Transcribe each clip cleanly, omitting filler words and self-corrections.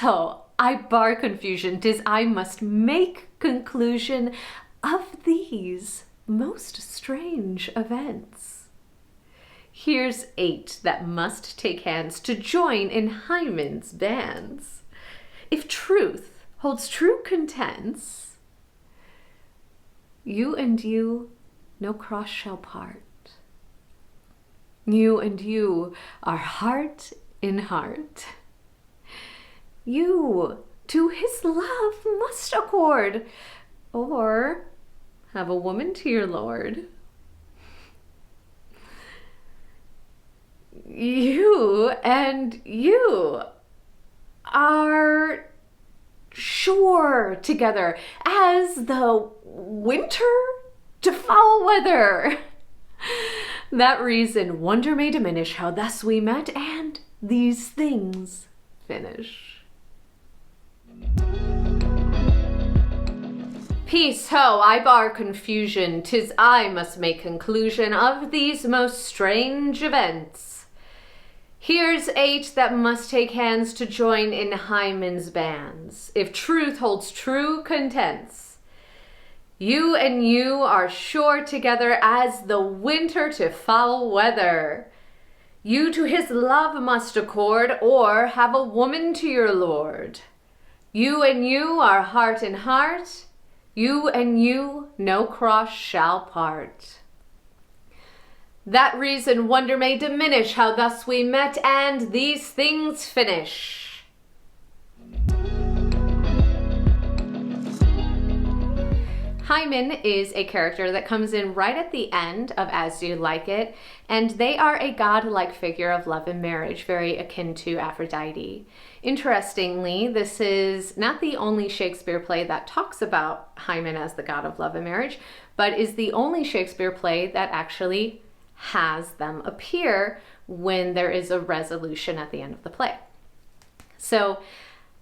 ho, I bar confusion, 'tis I must make conclusion of these most strange events. Here's 8 that must take hands to join in Hymen's bands. If truth holds true contents, you and you no cross shall part. You and you are heart in heart. You to his love must accord, or have a woman to your lord. You and you are sure together as the winter to foul weather. That reason wonder may diminish how thus we met, and these things finish. Peace ho, I bar confusion, 'tis I must make conclusion of these most strange events. Here's 8 that must take hands to join in Hymen's bands. If truth holds true contents, you and you are sure together as the winter to foul weather. You to his love must accord, or have a woman to your lord. You and you are heart in heart. You and you no cross shall part. That reason wonder may diminish how thus we met, and these things finish. Hymen is a character that comes in right at the end of As You Like It, and they are a godlike figure of love and marriage, very akin to Aphrodite. Interestingly, this is not the only Shakespeare play that talks about Hymen as the god of love and marriage, but is the only Shakespeare play that actually has them appear when there is a resolution at the end of the play. So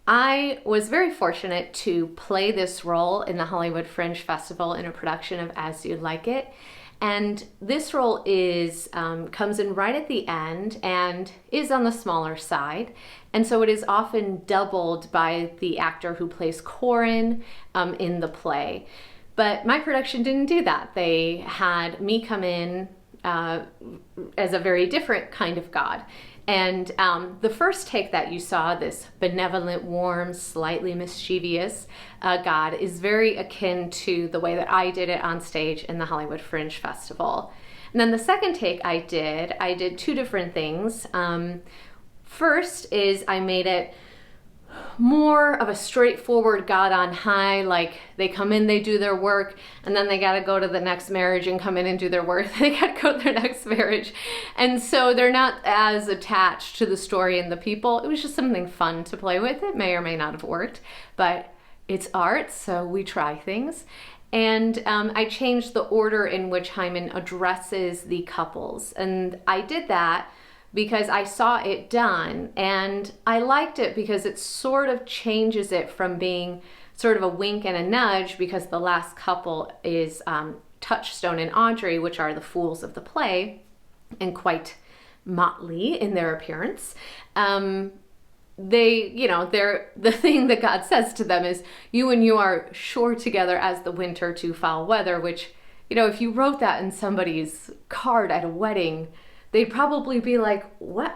I was very fortunate to play this role in the Hollywood Fringe Festival in a production of As You Like It. And this role is comes in right at the end and is on the smaller side. And so it is often doubled by the actor who plays Corin in the play. But my production didn't do that. They had me come in as a very different kind of god. And the first take that you saw, this benevolent, warm, slightly mischievous god, is very akin to the way that I did it on stage in the Hollywood Fringe Festival. And then the second take I did 2 different things. First is I made it more of a straightforward God on high, like they come in, they do their work, and then they got to go to the next marriage and come in and do their work. They got to go to their next marriage. And so they're not as attached to the story and the people. It was just something fun to play with. It may or may not have worked, but it's art, so we try things. And I changed the order in which Hymen addresses the couples. And I did that because I saw it done, and I liked it because it sort of changes it from being sort of a wink and a nudge, because the last couple is Touchstone and Audrey, which are the fools of the play, and quite motley in their appearance. They, they're, the thing that God says to them is, you and you are sure together as the winter to foul weather, which, if you wrote that in somebody's card at a wedding, they'd probably be like, what?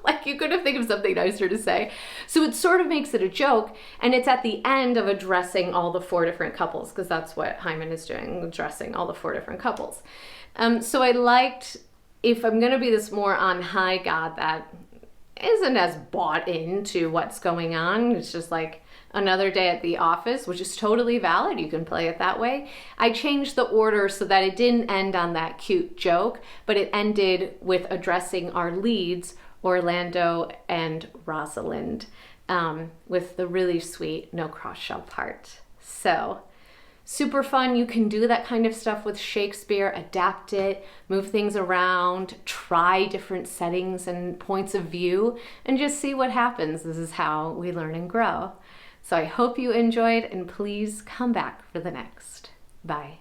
Like, you couldn't think of something nicer to say. So it sort of makes it a joke, and it's at the end of addressing all the 4 different couples, because that's what Hymen is doing, addressing all the 4 different couples. So I liked, if I'm going to be this more on high god that isn't as bought into what's going on, it's just like another day at the office, which is totally valid. You can play it that way. I changed the order so that it didn't end on that cute joke, but it ended with addressing our leads, Orlando and Rosalind, with the really sweet no cross shall part. So super fun. You can do that kind of stuff with Shakespeare, adapt it, move things around, try different settings and points of view, and just see what happens. This is how we learn and grow. So I hope you enjoyed, and please come back for the next. Bye.